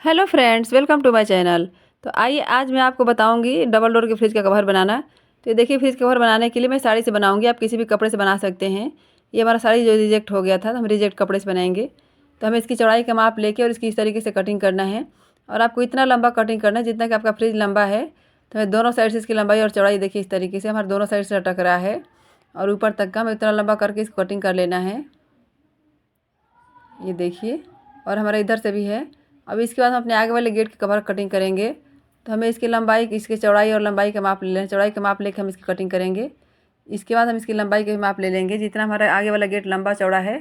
Hello friends, welcome to my channel. तो आइए आज मैं आपको बताऊंगी डबल डोर के फ्रिज का कवर बनाना। तो ये देखिए, फ्रिज कवर बनाने के लिए मैं साड़ी से बनाऊंगी। आप किसी भी कपड़े से बना सकते हैं। ये हमारा साड़ी जो रिजेक्ट हो गया था, तो हम रिजेक्ट कपड़े से बनाएंगे। तो हमें इसकी चौड़ाई का माप लेके और इसकी इस तरीके से कटिंग करना है। और आपको इतना लंबा कटिंग करना है जितना कि आपका फ्रिज लंबा है। तो हमें दोनों साइड से इसकी लंबाई और चौड़ाई देखिए इस तरीके से हमारे दोनों साइड से लटक रहा है। और ऊपर तक का हमें इतना लंबा करके इसको कटिंग कर लेना है। ये देखिए, और हमारा इधर से भी है। अब इसके बाद हम अपने आगे वाले गेट की कवर कटिंग करेंगे। तो हमें इसकी लंबाई, इसकी चौड़ाई और लंबाई का माप ले लें। चौड़ाई का माप लेकर हम इसकी कटिंग करेंगे। इसके बाद हम इसकी लंबाई का भी माप ले लेंगे। जितना हमारा आगे वाला गेट लंबा चौड़ा है,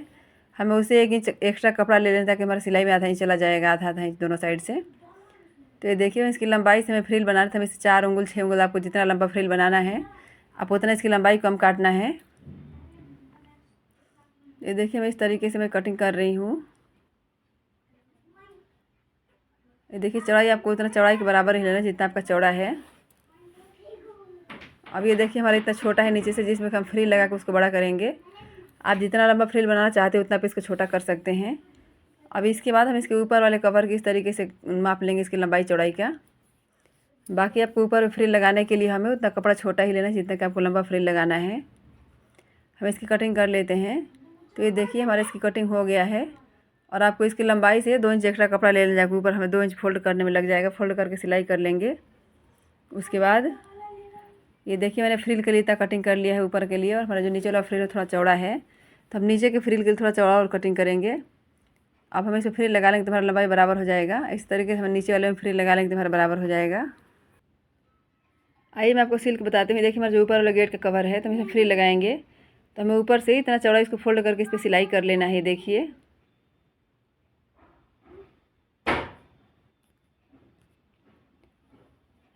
हमें उसे 1 इंच एक्स्ट्रा कपड़ा ले लें ताकि हमारा सिलाई में आधा इंच चला जाएगा, आधा आधा इंच दोनों साइड से। तो ये देखिए, इसकी लंबाई से हमें फ्रिल बनाना था। हमें इसे 4 उंगल 6 उंगल, आपको जितना लंबा फ्रिल बनाना है आप उतना इसकी लंबाई कम काटना है। ये देखिए, मैं इस तरीके से मैं कटिंग कर रही हूँ। ये देखिए, चौड़ाई आपको उतना चौड़ाई के बराबर ही लेना जितना आपका चौड़ा है। अब ये देखिए, हमारा इतना छोटा है नीचे से, जिसमें हम फ्रिल लगा के उसको बड़ा करेंगे। आप जितना लंबा फ्रिल बनाना चाहते हो उतना पे इसको छोटा कर सकते हैं। अब इसके बाद हम इसके ऊपर वाले कवर की इस तरीके से माप लेंगे, इसकी लंबाई चौड़ाई का। बाकी आपको ऊपर फ्रिल लगाने के लिए हमें उतना कपड़ा छोटा ही लेना है जितना कि आपको लंबा फ्रिल लगाना है। हम इसकी कटिंग कर लेते हैं। तो ये देखिए, हमारा इसकी कटिंग हो गया है। और आपको इसकी लंबाई से 2 इंच एक्स्ट्रा कपड़ा ले लेना है। ऊपर हमें 2 इंच फोल्ड करने में लग जाएगा। फोल्ड करके सिलाई कर लेंगे। उसके बाद ये देखिए, मैंने फ्रिल के लिए इतना कटिंग कर लिया है ऊपर के लिए। और हमारा जो नीचे वाला फ्रिल थोड़ा चौड़ा है, तो हम नीचे के फ्रिल के लिए थोड़ा चौड़ा और कटिंग करेंगे। अब हम इसे फ्रिल लगा लेंगे तो हमारा लंबाई बराबर हो जाएगा। इस तरीके से हम नीचे वाले में फ्रिल लगा लेंगे तो हमारा बराबर हो जाएगा। आइए मैं आपको सिल्क बताती हूँ। देखिए, हमारा जो ऊपर वाला गेट का कवर है, तो हम इसमें फ्रिल लगाएंगे। तो हमें ऊपर से इतना चौड़ा इसको फोल्ड करके इस पर सिलाई कर लेना है। देखिए,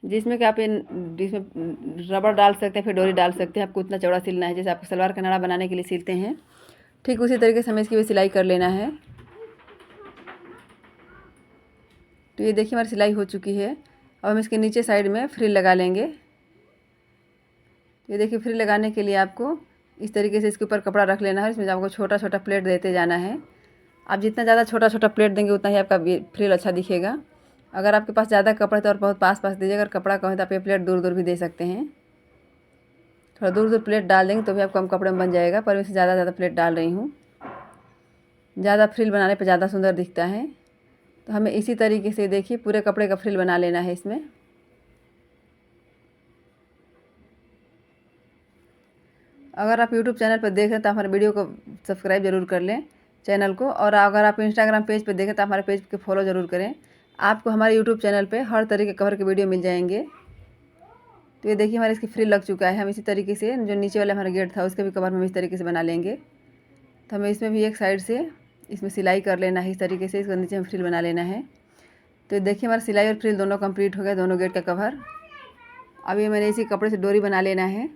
जिसमें कि आप जिसमें रबड़ डाल सकते हैं, फिर डोरी डाल सकते हैं। आपको उतना चौड़ा सिलना है जैसे आपको सलवार का नाड़ा बनाने के लिए सिलते हैं, ठीक उसी तरीके से हमें इसकी भी सिलाई कर लेना है। तो ये देखिए, हमारी सिलाई हो चुकी है। अब हम इसके नीचे साइड में फ्रिल लगा लेंगे। ये देखिए, फ्रिल लगाने के लिए आपको इस तरीके से इसके ऊपर कपड़ा रख लेना है। इसमें आपको छोटा छोटा प्लेट देते जाना है। आप जितना ज़्यादा छोटा छोटा प्लेट देंगे उतना ही आपका फ्रिल अच्छा दिखेगा। अगर आपके पास ज़्यादा कपड़ा है तो और बहुत पास पास दीजिए। अगर कपड़ा कम है तो आप ये प्लेट दूर दूर भी दे सकते हैं। थोड़ा दूर दूर प्लेट डाल देंगे तो भी आप कम कपड़े में बन जाएगा। पर मैं इसे ज़्यादा प्लेट डाल रही हूँ। ज़्यादा फ्रिल बनाने पर ज़्यादा सुंदर दिखता है। तो हमें इसी तरीके से देखिए पूरे कपड़े का फ्रिल बना लेना है इसमें। अगर आप यूट्यूब चैनल पर देख रहे हैं तो हमारे वीडियो को सब्सक्राइब जरूर कर लें, चैनल को। और अगर आप इंस्टाग्राम पेज पर देखें तो हमारे पेज को फॉलो ज़रूर करें। आपको हमारे यूट्यूब चैनल पे हर तरीके के कवर के वीडियो मिल जाएंगे। तो ये देखिए, हमारे इसकी फ्रिल लग चुका है। हम इसी तरीके से जो नीचे वाला हमारा गेट था उसके भी कवर में हम इस तरीके से बना लेंगे। तो हमें इसमें भी एक साइड से इसमें सिलाई कर लेना है। इस तरीके से इसको नीचे हम फ्रिल बना लेना है। तो देखिए, हमारा सिलाई और फ्रिल दोनों कंप्लीट हो गया, दोनों गेट का कवर। अब ये मैंने इसी कपड़े से डोरी बना लेना है।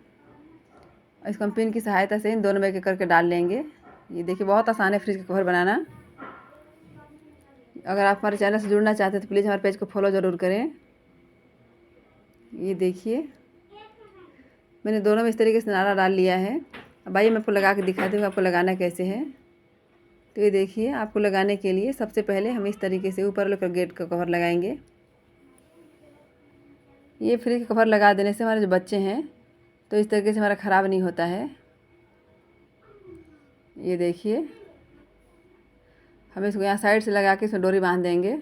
इसको हम पिन की सहायता से इन दोनों में एक एक करके डाल लेंगे। ये देखिए, बहुत आसान है फ्रिज का कवर बनाना। अगर आप हमारे चैनल से जुड़ना चाहते हैं तो प्लीज़ हमारे पेज को फॉलो ज़रूर करें। ये देखिए, मैंने दोनों में इस तरीके से नारा डाल लिया है। अब आइए मैं आपको लगा के दिखाती हूँ आपको लगाना कैसे है। तो ये देखिए, आपको लगाने के लिए सबसे पहले हम इस तरीके से ऊपर वाले गेट का कवर लगाएंगे। ये फ्रिज का कवर लगा देने से हमारे जो बच्चे हैं तो इस तरीके से हमारा ख़राब नहीं होता है। ये देखिए, हम इसको यहाँ साइड से लगा के इसमें डोरी बांध देंगे।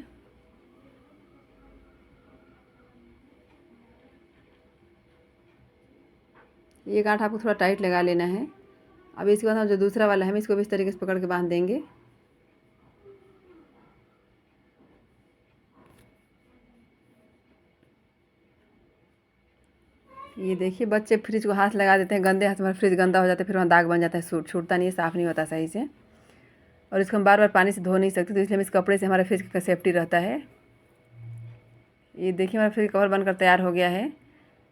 ये गांठ आपको थोड़ा टाइट लगा लेना है। अब इसके बाद हम जो दूसरा वाला है हम इसको भी इस तरीके से पकड़ के बांध देंगे। ये देखिए, बच्चे फ्रिज को हाथ लगा देते हैं, गंदे हाथ में फ्रिज गंदा हो जाता है, फिर वहाँ दाग बन जाता है, छूटता नहीं है, साफ़ नहीं होता सही से। और इसको हम बार बार पानी से धो नहीं सकते, तो इसलिए हम इस कपड़े से हमारे फ्रिज का सेफ्टी रहता है। ये देखिए, हमारा फ्रिज कवर बनकर तैयार हो गया है।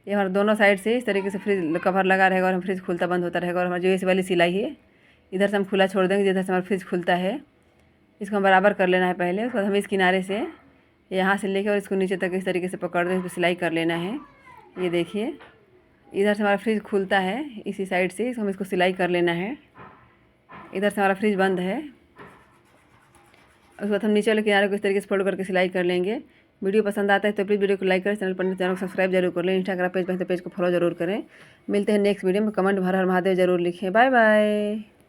ये हमारे दोनों साइड से इस तरीके से फ्रिज कवर लगा रहेगा और हम फ्रिज खुलता बंद होता रहेगा। और हमारी जो इस वाली सिलाई है इधर से हम खुला छोड़ देंगे, जिधर से हमारा फ्रिज खुलता है। इसको हम बराबर कर लेना है पहले। उसके बाद हमें इस किनारे से यहाँ से लेकर और इसको नीचे तक इस तरीके से पकड़ दें, इस पर सिलाई कर लेना है। ये देखिए, इधर से हमारा फ्रिज खुलता है इसी साइड से, इसको हम इसको सिलाई कर लेना है। इधर से हमारा फ्रिज बंद है। उसके बाद हम नीचे वाले किनारे को इस तरीके से फोल्ड करके सिलाई कर लेंगे। वीडियो पसंद आता है तो प्लीज़ वीडियो को लाइक करें, चैनल को सब्सक्राइब जरूर कर लें। इंस्टाग्राम पेज पर तो पेज को फॉलो जरूर करें। मिलते हैं नेक्स्ट वीडियो में। कमेंट हर हर महादेव जरूर लिखें। Bye bye.